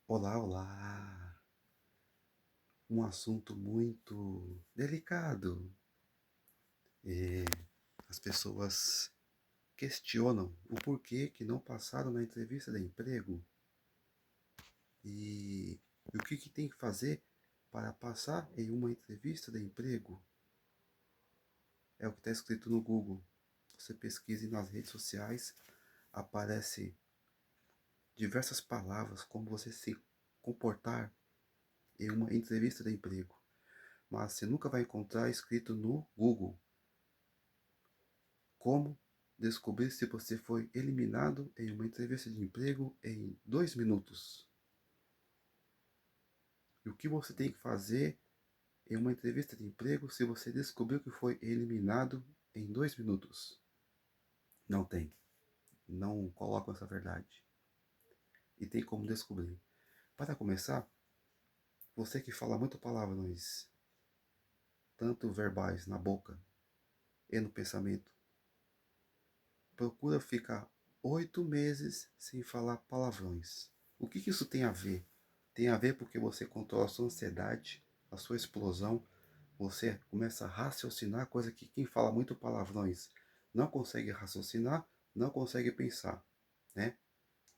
Olá, olá! Um assunto muito delicado. E as pessoas questionam o porquê que não passaram na entrevista de emprego e o que tem que fazer para passar em uma entrevista de emprego. É o que está escrito no Google. Você pesquise nas redes sociais, aparece diversas palavras como você se comportar em uma entrevista de emprego. Mas você nunca vai encontrar escrito no Google como descobrir se você foi eliminado em uma entrevista de emprego em 2 minutos. E o que você tem que fazer em uma entrevista de emprego se você descobriu que foi eliminado em 2 minutos? Não tem. Não colocam essa verdade. E tem como descobrir. Para começar, você que fala muito palavrões, tanto verbais na boca e no pensamento, procura ficar 8 meses sem falar palavrões. O que isso tem a ver? Tem a ver porque você controla a sua ansiedade, a sua explosão, você começa a raciocinar, coisa que quem fala muito palavrões não consegue raciocinar, não consegue pensar, né?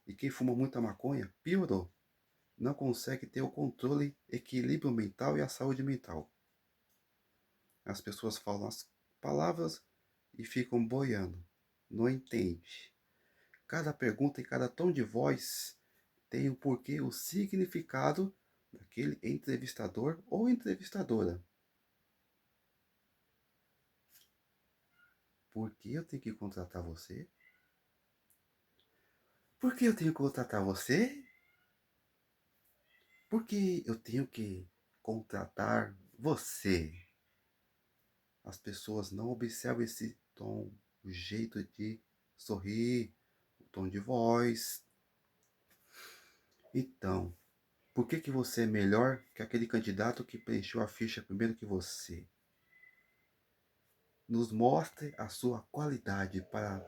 E quem fuma muita maconha, piorou. Não consegue ter o controle, equilíbrio mental e a saúde mental. As pessoas falam as palavras e ficam boiando. Não entende. Cada pergunta e cada tom de voz tem o porquê, o significado daquele entrevistador ou entrevistadora. Por que eu tenho que contratar você? Por que eu tenho que contratar você? Por que eu tenho que contratar você? As pessoas não observam esse tom, o jeito de sorrir, o tom de voz. Então, por que você é melhor que aquele candidato que preencheu a ficha primeiro que você? Nos mostre a sua qualidade para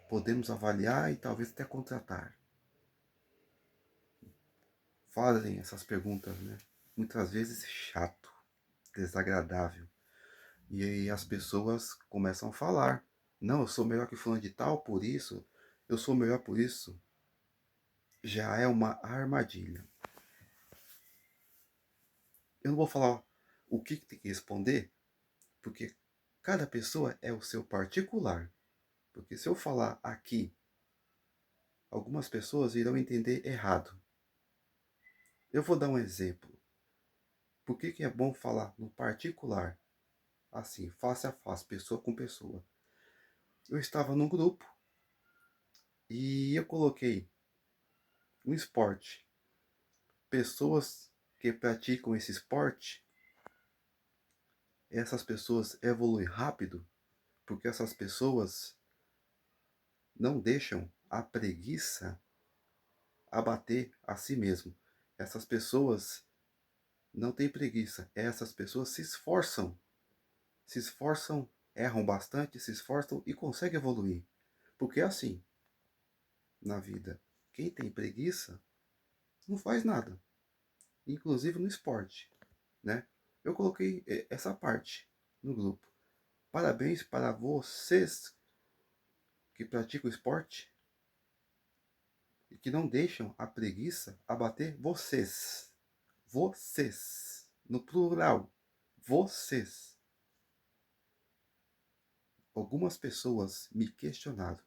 podermos avaliar e talvez até contratar. Fazem essas perguntas, né? Muitas vezes chato, desagradável. E aí as pessoas começam a falar: não, eu sou melhor que fulano de tal por isso, eu sou melhor por isso. Já é uma armadilha. Eu não vou falar o que tem que responder, porque cada pessoa é o seu particular. Porque se eu falar aqui, algumas pessoas irão entender errado. Eu vou dar um exemplo. Por que é bom falar no particular? Assim, face a face, pessoa com pessoa. Eu estava num grupo e eu coloquei um esporte. Pessoas que praticam esse esporte, essas pessoas evoluem rápido, porque essas pessoas não deixam a preguiça abater a si mesmo. Essas pessoas não têm preguiça, essas pessoas se esforçam, erram bastante, se esforçam e conseguem evoluir. Porque é assim, na vida, quem tem preguiça não faz nada, inclusive no esporte, né? Eu coloquei essa parte no grupo. Parabéns para vocês que praticam esporte e que não deixam a preguiça abater vocês. Vocês, no plural, vocês. Algumas pessoas me questionaram: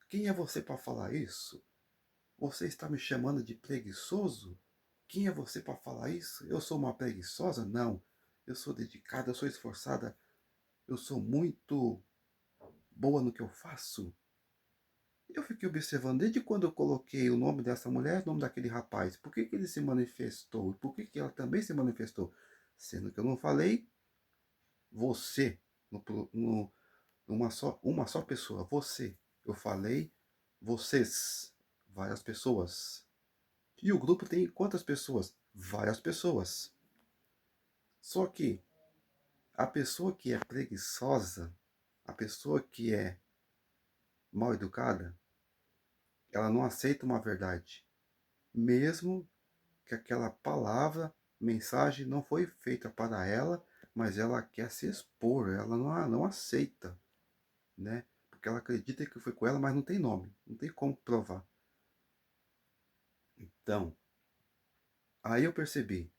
quem é você para falar isso? Você está me chamando de preguiçoso? Quem é você para falar isso? Eu sou uma preguiçosa? Não. Eu sou dedicada, eu sou esforçada, eu sou muito boa no que eu faço. Eu fiquei observando desde quando eu coloquei o nome dessa mulher, o nome daquele rapaz. Por que ele se manifestou? Por que ela também se manifestou? Sendo que eu não falei você, uma só pessoa, você. Eu falei vocês, várias pessoas. E o grupo tem quantas pessoas? Várias pessoas. Só que a pessoa que é preguiçosa, a pessoa que é mal educada, ela não aceita uma verdade. mesmo que aquela palavra, mensagem não foi feita para ela, mas ela quer se expor, ela não aceita, né? Porque ela acredita que foi com ela, mas não tem nome, não tem como provar. Então, aí eu percebi,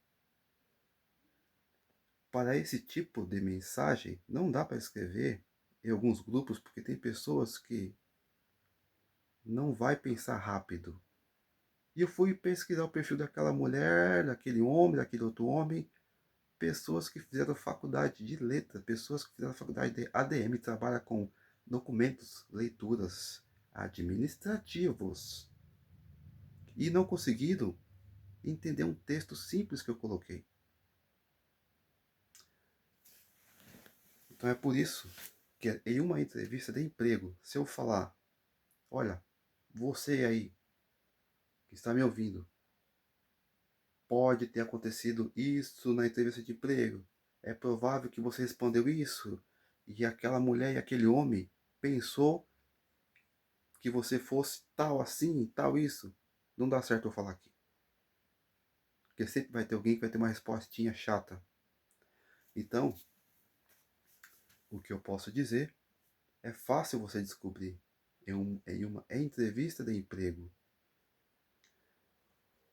para esse tipo de mensagem, não dá para escrever em alguns grupos, porque tem pessoas que não vai pensar rápido. E eu fui pesquisar o perfil daquela mulher, daquele homem, daquele outro homem, pessoas que fizeram faculdade de letra, pessoas que fizeram faculdade de ADM, trabalham com documentos, leituras administrativos e não conseguiram entender um texto simples que eu coloquei. Então é por isso que em uma entrevista de emprego, se eu falar, olha, você aí que está me ouvindo, pode ter acontecido isso na entrevista de emprego. É provável que você respondeu isso e aquela mulher e aquele homem pensou que você fosse tal assim, tal isso. Não dá certo eu falar aqui. Porque sempre vai ter alguém que vai ter uma respostinha chata. Então, o que eu posso dizer é fácil você descobrir em uma entrevista de emprego.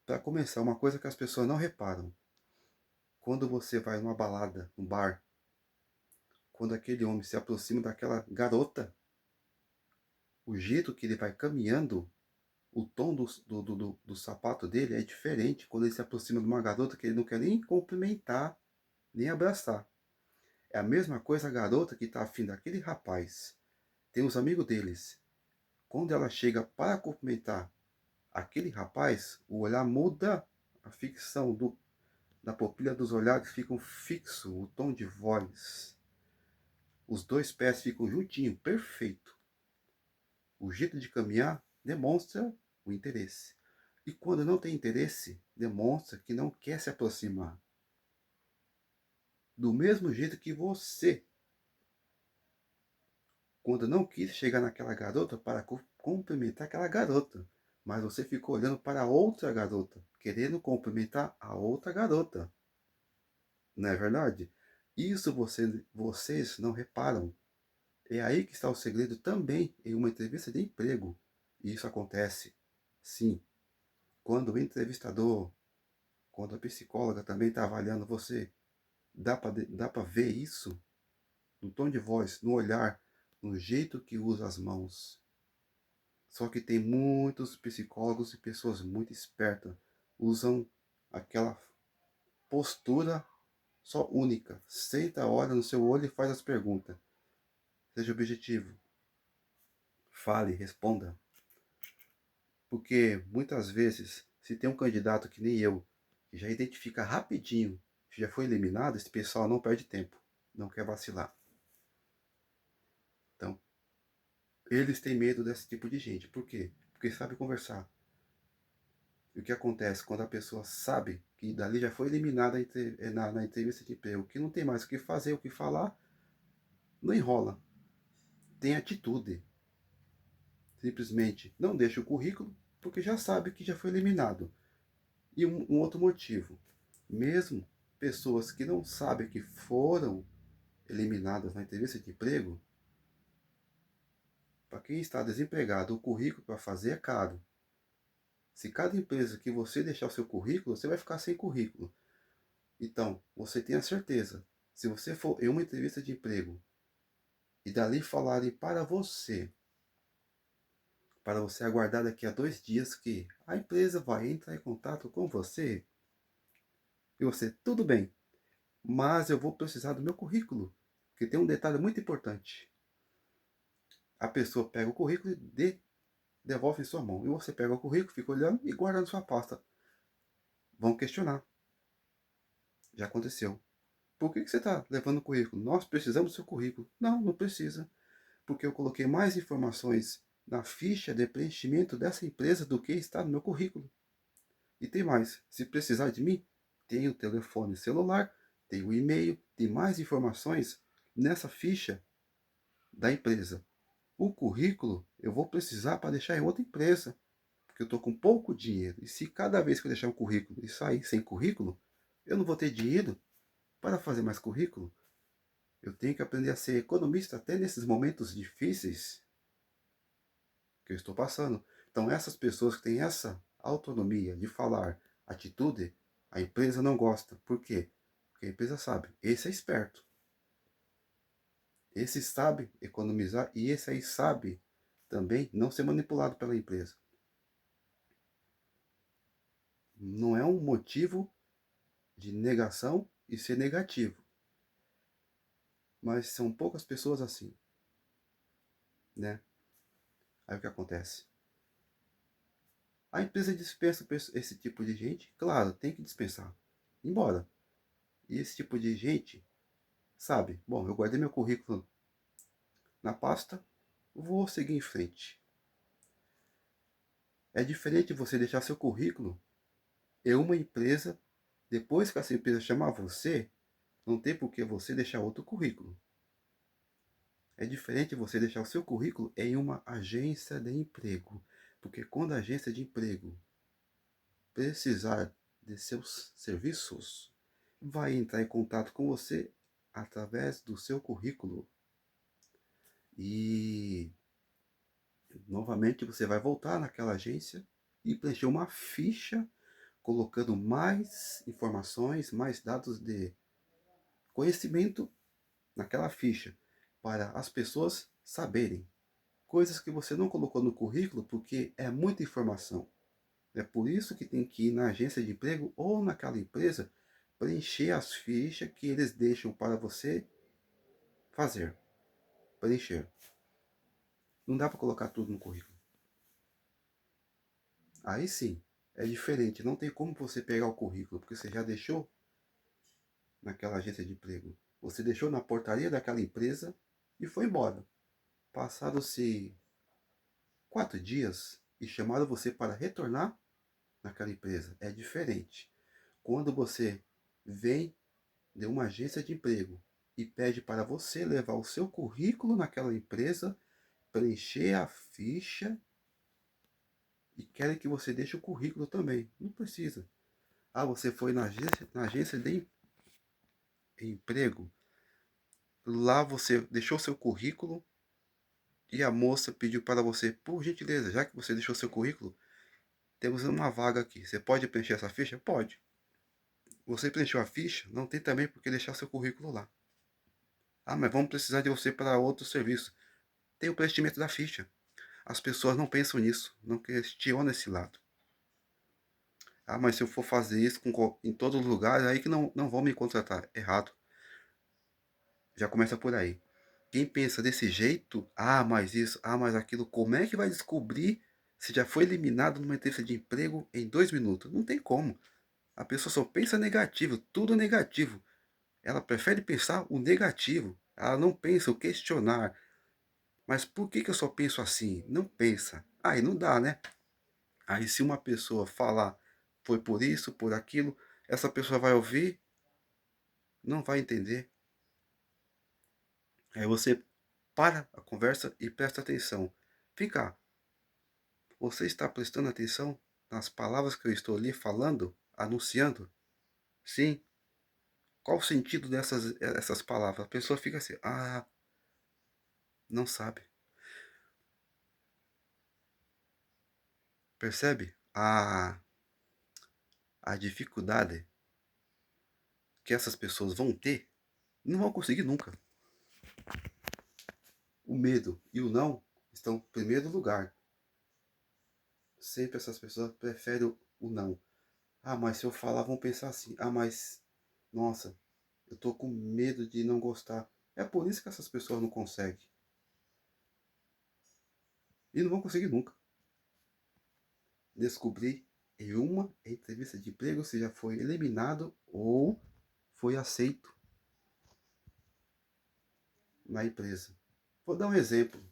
Para começar, uma coisa que as pessoas não reparam. Quando você vai numa balada, num bar, quando aquele homem se aproxima daquela garota, o jeito que ele vai caminhando, o tom do sapato dele é diferente quando ele se aproxima de uma garota que ele não quer nem cumprimentar, nem abraçar. É a mesma coisa a garota que está afim daquele rapaz. Tem os amigos deles. Quando ela chega para cumprimentar aquele rapaz, o olhar muda, a fixação da pupila dos olhares fica fixo, o tom de voz. Os dois pés ficam juntinhos, perfeito. O jeito de caminhar demonstra o interesse. E quando não tem interesse, demonstra que não quer se aproximar. Do mesmo jeito que você, quando não quis chegar naquela garota para cumprimentar aquela garota, mas você ficou olhando para outra garota, querendo cumprimentar a outra garota. Não é verdade? Isso vocês não reparam. É aí que está o segredo também em uma entrevista de emprego. E isso acontece, sim, quando o entrevistador, quando a psicóloga também está avaliando você, dá para ver isso no tom de voz, no olhar, no jeito que usa as mãos. Só que tem muitos psicólogos e pessoas muito espertas usam aquela postura só única. Senta, olha no seu olho e faz as perguntas. Seja objetivo. Fale, responda. Porque muitas vezes, se tem um candidato que nem eu, que já identifica rapidinho que já foi eliminado, esse pessoal não perde tempo, não quer vacilar. Então, eles têm medo desse tipo de gente. Por quê? Porque sabe conversar. E o que acontece quando a pessoa sabe que dali já foi eliminada na entrevista de emprego, que não tem mais o que fazer, o que falar, não enrola. Tem atitude. Simplesmente não deixa o currículo, porque já sabe que já foi eliminado. E um outro motivo, mesmo pessoas que não sabem que foram eliminadas na entrevista de emprego, para quem está desempregado, o currículo para fazer é caro. Se cada empresa que você deixar o seu currículo, você vai ficar sem currículo. Então, você tenha certeza, se você for em uma entrevista de emprego e dali falarem para você aguardar daqui a 2 dias que a empresa vai entrar em contato com você, e você, tudo bem, mas eu vou precisar do meu currículo, que tem um detalhe muito importante. A pessoa pega o currículo e devolve em sua mão. E você pega o currículo, fica olhando e guarda na sua pasta. Vão questionar. Já aconteceu. Por que você está levando o currículo? Nós precisamos do seu currículo. Não, não precisa. Porque eu coloquei mais informações na ficha de preenchimento dessa empresa do que está no meu currículo. E tem mais. Se precisar de mim, tem o telefone celular, tem o e-mail, tem mais informações nessa ficha da empresa. O currículo eu vou precisar para deixar em outra empresa, porque porque eu estou com pouco dinheiro. E se cada vez que eu deixar um currículo e sair sem currículo, eu não vou ter dinheiro para fazer mais currículo. Eu tenho que aprender a ser economista até nesses momentos difíceis que eu estou passando. Então, essas pessoas que têm essa autonomia de falar atitude, a empresa não gosta. Por quê? Porque a empresa sabe, esse é esperto. Esse sabe economizar e esse aí sabe também não ser manipulado pela empresa. Não é um motivo de negação e ser negativo. Mas são poucas pessoas assim, né? Aí o que acontece? A empresa dispensa esse tipo de gente? Claro, tem que dispensar. Embora. E esse tipo de gente sabe, bom, eu guardei meu currículo na pasta, vou seguir em frente. É diferente você deixar seu currículo em uma empresa, depois que essa empresa chamar você, não tem por que você deixar outro currículo. É diferente você deixar o seu currículo em uma agência de emprego. Porque quando a agência de emprego precisar de seus serviços, vai entrar em contato com você através do seu currículo. E novamente você vai voltar naquela agência e preencher uma ficha colocando mais informações, mais dados de conhecimento naquela ficha para as pessoas saberem coisas que você não colocou no currículo porque é muita informação. É por isso que tem que ir na agência de emprego ou naquela empresa preencher as fichas que eles deixam para você fazer. Preencher. Não dá para colocar tudo no currículo. Aí sim, é diferente. Não tem como você pegar o currículo, porque você já deixou naquela agência de emprego. Você deixou na portaria daquela empresa e foi embora. Passaram-se 4 dias e chamaram você para retornar naquela empresa. É diferente. Quando você vem de uma agência de emprego e pede para você levar o seu currículo naquela empresa, preencher a ficha e querem que você deixe o currículo também. Não precisa. Ah, você foi na agência de emprego, lá você deixou seu currículo e a moça pediu para você, por gentileza, já que você deixou seu currículo, temos uma vaga aqui. Você pode preencher essa ficha? Pode. Você preencheu a ficha? Não tem também por que deixar seu currículo lá. Ah, mas vamos precisar de você para outro serviço. Tem o preenchimento da ficha. As pessoas não pensam nisso, não questionam esse lado. Ah, mas se eu for fazer isso em todos os lugares, aí que não vão me contratar. Errado. Já começa por aí. Quem pensa desse jeito, ah, mas isso, ah, mas aquilo, como é que vai descobrir se já foi eliminado numa entrevista de emprego em 2 minutos? Não tem como. A pessoa só pensa negativo, tudo negativo. Ela prefere pensar o negativo. Ela não pensa o questionar. Mas por que eu só penso assim? Não pensa. Aí não dá, né? Aí se uma pessoa falar foi por isso, por aquilo, essa pessoa vai ouvir, não vai entender. Aí você para a conversa e presta atenção. Vem cá, você está prestando atenção nas palavras que eu estou ali falando, anunciando? Sim. Qual o sentido essas palavras? A pessoa fica assim, ah, não sabe. Percebe? A dificuldade que essas pessoas vão ter, não vão conseguir nunca. O medo e o não estão em primeiro lugar. Sempre essas pessoas preferem o não. Ah, mas se eu falar, vão pensar assim. Ah, mas, nossa, eu tô com medo de não gostar. É por isso que essas pessoas não conseguem. E não vão conseguir nunca. Descobrir em uma entrevista de emprego se já foi eliminado ou foi aceito na empresa. Vou dar um exemplo.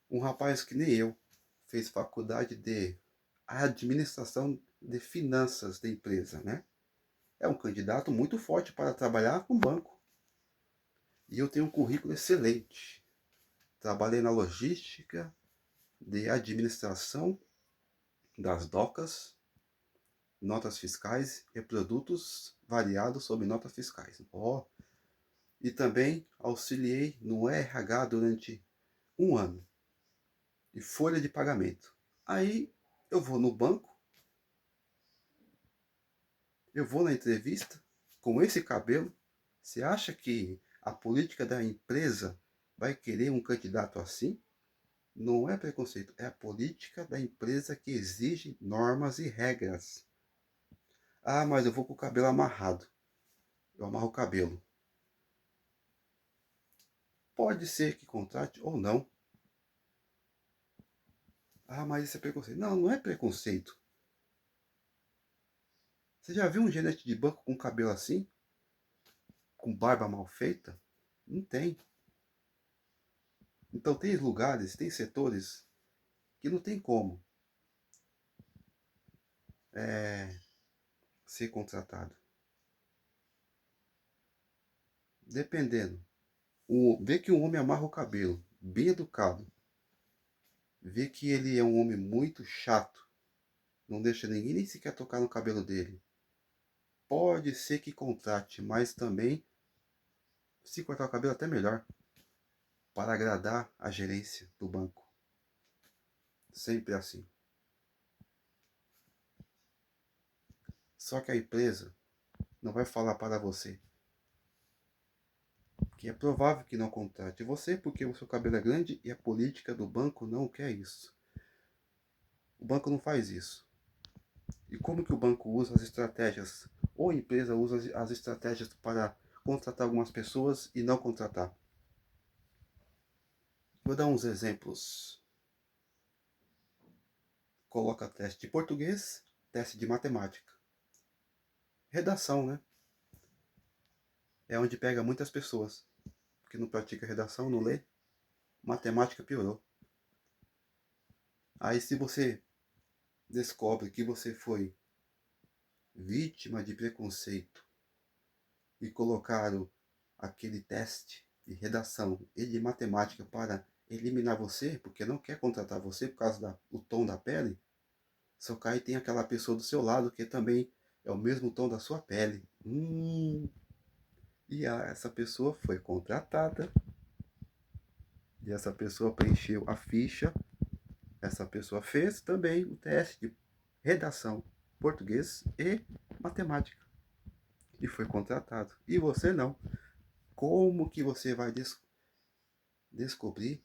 Um rapaz que nem eu fez faculdade de administração de finanças da empresa, né? É um candidato muito forte para trabalhar no banco. E eu tenho um currículo excelente. Trabalhei na logística, de administração das docas, notas fiscais e produtos variados sob notas fiscais. E também auxiliei no RH durante um ano de folha de pagamento. Aí eu vou no banco, eu vou na entrevista com esse cabelo. Você acha que a política da empresa vai querer um candidato assim? Não é preconceito, é a política da empresa que exige normas e regras. Ah, mas eu vou com o cabelo amarrado. Eu amarro o cabelo. Pode ser que contrate ou não. Ah, mas isso é preconceito. Não, não é preconceito. Você já viu um gerente de banco com cabelo assim? Com barba mal feita? Não tem. Então tem lugares, tem setores que não tem como ser contratado. Dependendo. Vê que um homem amarra o cabelo, bem educado. Vê que ele é um homem muito chato. Não deixa ninguém nem sequer tocar no cabelo dele. Pode ser que contrate, mas também, se cortar o cabelo, até melhor. Para agradar a gerência do banco. Sempre assim. Só que a empresa não vai falar para você que é provável que não contrate você porque o seu cabelo é grande e a política do banco não quer isso. O banco não faz isso. E como que o banco usa as estratégias, ou a empresa usa as estratégias para contratar algumas pessoas e não contratar? Vou dar uns exemplos. Coloca teste de português, teste de matemática. Redação, né? É onde pega muitas pessoas, porque não pratica redação, não lê. Matemática piorou. Aí se você descobre que você foi vítima de preconceito e colocaram aquele teste de redação e de matemática para eliminar você, porque não quer contratar você por causa do tom da pele, só que aí tem aquela pessoa do seu lado que também é o mesmo tom da sua pele. E essa pessoa foi contratada. E essa pessoa preencheu a ficha. Essa pessoa fez também o teste de redação, português e matemática. E foi contratado. E você não. Como que você vai descobrir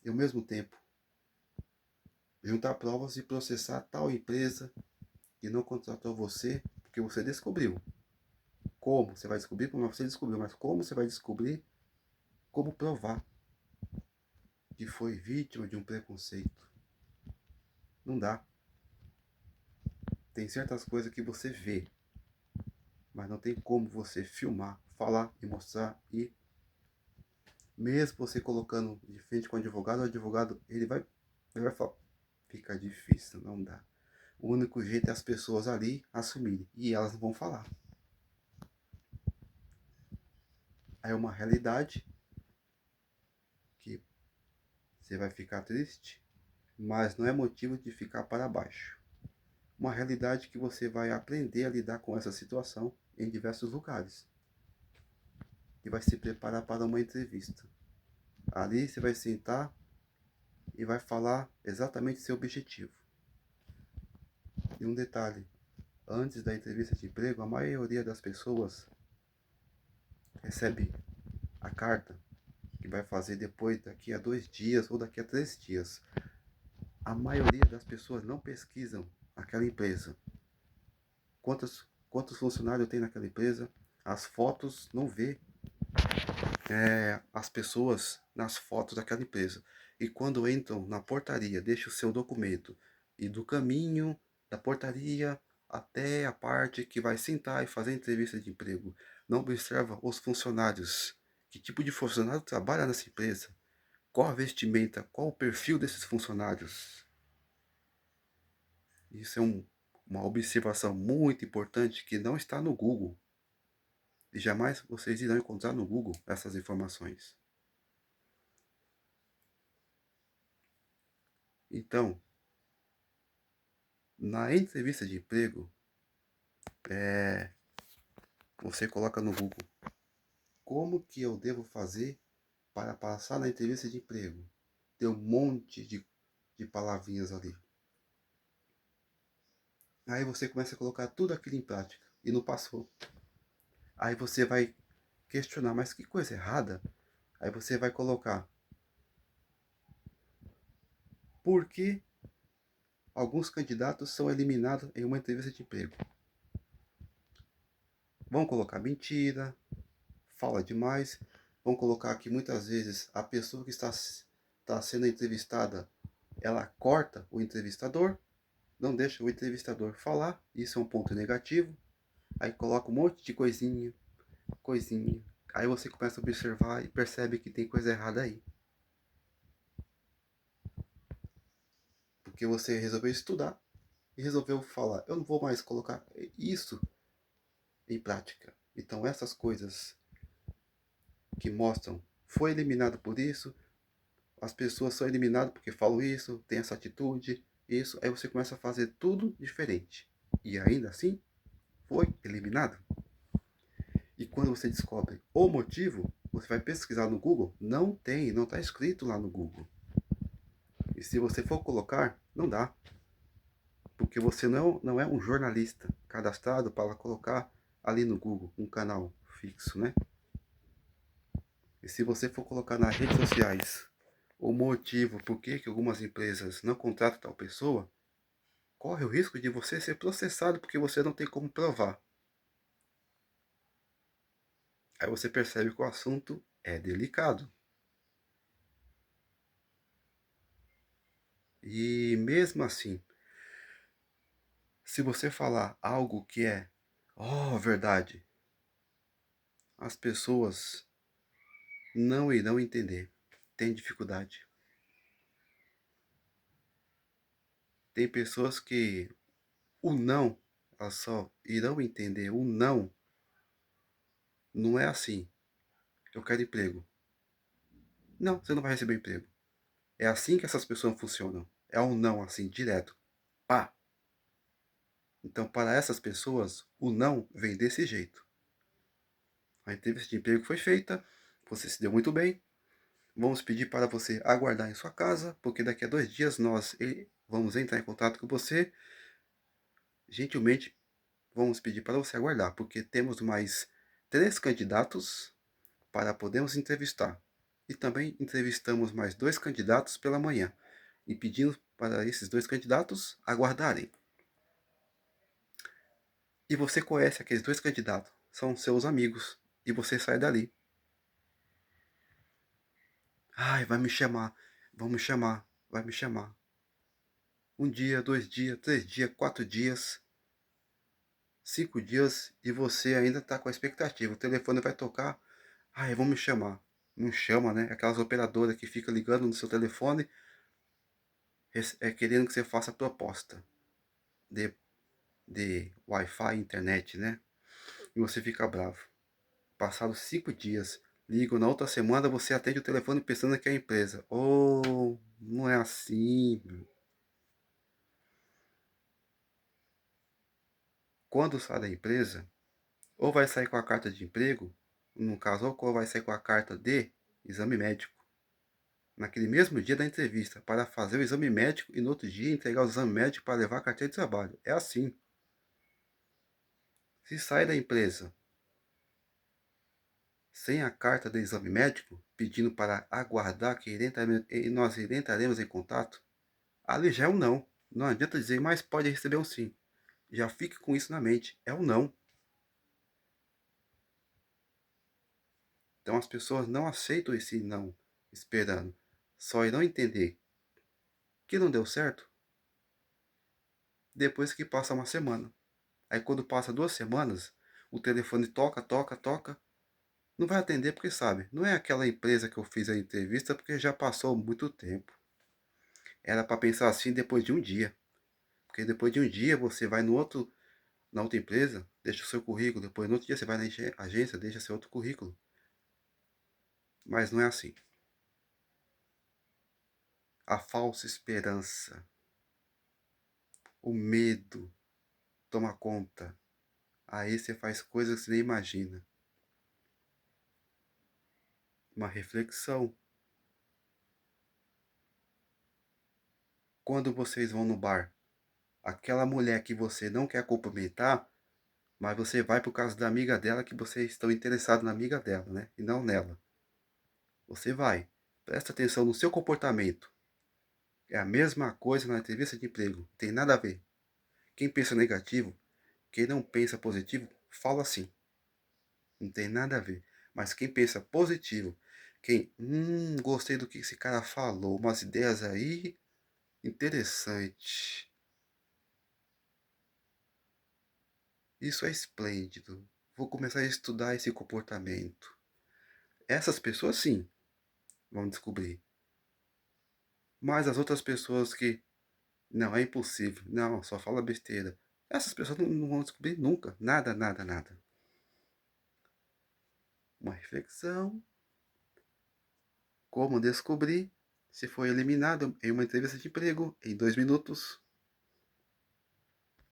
e ao mesmo tempo juntar provas e processar tal empresa que não contratou você porque você descobriu? Como você vai descobrir? Como você descobriu, mas como você vai descobrir? Como provar que foi vítima de um preconceito? Não dá. Tem certas coisas que você vê, mas não tem como você filmar, falar e mostrar. E mesmo você colocando de frente com o advogado ele vai falar, fica difícil, não dá. O único jeito é as pessoas ali assumirem, e elas não vão falar. Aí é uma realidade que você vai ficar triste, mas não é motivo de ficar para baixo. Uma realidade que você vai aprender a lidar com essa situação em diversos lugares. E vai se preparar para uma entrevista. Ali você vai sentar e vai falar exatamente seu objetivo. E um detalhe, antes da entrevista de emprego, a maioria das pessoas recebe a carta que vai fazer depois, daqui a 2 dias ou daqui a 3 dias. A maioria das pessoas não pesquisam aquela empresa. Quantos funcionários tem naquela empresa? As fotos não vê as pessoas nas fotos daquela empresa. E quando entram na portaria, deixa o seu documento. E do caminho da portaria até a parte que vai sentar e fazer a entrevista de emprego, não observa os funcionários. Que tipo de funcionário trabalha nessa empresa? Qual a vestimenta? Qual o perfil desses funcionários? Isso é uma observação muito importante que não está no Google. E jamais vocês irão encontrar no Google essas informações. Então, Na entrevista de emprego, você coloca no Google, como que eu devo fazer para passar na entrevista de emprego? Tem um monte de palavrinhas ali. Aí você começa a colocar tudo aquilo em prática e não passou. Aí você vai questionar, mas que coisa errada? Aí você vai colocar, por que alguns candidatos são eliminados em uma entrevista de emprego? Vão colocar mentira, fala demais, vão colocar que muitas vezes a pessoa que está sendo entrevistada, ela corta o entrevistador, não deixa o entrevistador falar, isso é um ponto negativo. Aí coloca um monte de coisinha, coisinha. Aí você começa a observar e percebe que tem coisa errada aí. Porque você resolveu estudar e resolveu falar, eu não vou mais colocar isso em prática. Então essas coisas que mostram, foi eliminado por isso, as pessoas são eliminadas porque falam isso, tem essa atitude, isso, aí você começa a fazer tudo diferente. E ainda assim, foi eliminado. E quando você descobre o motivo, você vai pesquisar no Google, não tem, não está escrito lá no Google. E se você for colocar, não dá. Porque você não é um jornalista cadastrado para colocar ali no Google, um canal fixo, né? E se você for colocar nas redes sociais o motivo por que algumas empresas não contratam tal pessoa, corre o risco de você ser processado porque você não tem como provar. Aí você percebe que o assunto é delicado. E mesmo assim, se você falar algo que é, oh, verdade, as pessoas não irão entender. Tem dificuldade. Tem pessoas que o não, elas só irão entender o não é assim. Eu quero emprego. Não, você não vai receber emprego. É assim que essas pessoas funcionam. É um não assim, direto. Pá. Então, para essas pessoas, o não vem desse jeito. A entrevista de emprego foi feita, você se deu muito bem. Vamos pedir para você aguardar em sua casa, porque daqui a 2 dias nós vamos entrar em contato com você. Gentilmente, vamos pedir para você aguardar, porque temos mais 3 candidatos para podermos entrevistar. E também entrevistamos mais 2 candidatos pela manhã. E pedimos para esses 2 candidatos aguardarem. E você conhece aqueles 2 candidatos, são seus amigos. E você sai dali. Ai, vai me chamar, vão me chamar, vai me chamar. 1 dia, 2 dias, 3 dias, 4 dias, 5 dias e você ainda está com a expectativa. O telefone vai tocar, ai, vão me chamar. Não chama, né? Aquelas operadoras que ficam ligando no seu telefone querendo que você faça proposta de, de Wi-Fi, internet, né? E você fica bravo. Passados 5 dias, ligam na outra semana, você atende o telefone pensando que é a empresa. Oh, não é assim. Quando sai da empresa, ou vai sair com a carta de emprego, no caso, ou vai sair com a carta de exame médico, naquele mesmo dia da entrevista, para fazer o exame médico e no outro dia entregar o exame médico para levar a carteira de trabalho. É assim. Se sai da empresa sem a carta de exame médico, pedindo para aguardar que nós entraremos em contato, ali já é um não. Não adianta dizer, mas pode receber um sim. Já fique com isso na mente. É um não. Então as pessoas não aceitam esse não esperando. Só irão entender que não deu certo depois que passa uma semana. Aí quando passa 2 semanas, o telefone toca, toca, toca. Não vai atender porque sabe, não é aquela empresa que eu fiz a entrevista porque já passou muito tempo. Era para pensar assim depois de um dia. Porque depois de um dia você vai na outra empresa, deixa o seu currículo. Depois no outro dia você vai na agência, deixa seu outro currículo. Mas não é assim. A falsa esperança. o medo toma conta. Aí você faz coisas que você nem imagina. Uma reflexão. Quando vocês vão no bar, aquela mulher que você não quer cumprimentar, mas você vai por causa da amiga dela que vocês estão interessados na amiga dela, né? E não nela. Você vai. Presta atenção no seu comportamento. É a mesma coisa na entrevista de emprego. Não tem nada a ver. Quem pensa negativo, quem não pensa positivo, fala assim. Não tem nada a ver. Mas quem pensa positivo, quem, gostei do que esse cara falou, umas ideias aí interessante. Isso é esplêndido. Vou começar a estudar esse comportamento. Essas pessoas sim vão descobrir. Mas as outras pessoas que, não, é impossível, não, só fala besteira. Essas pessoas não vão descobrir nunca. Nada, nada, nada. Uma reflexão. Como descobrir se foi eliminado em uma entrevista de emprego em 2 minutos.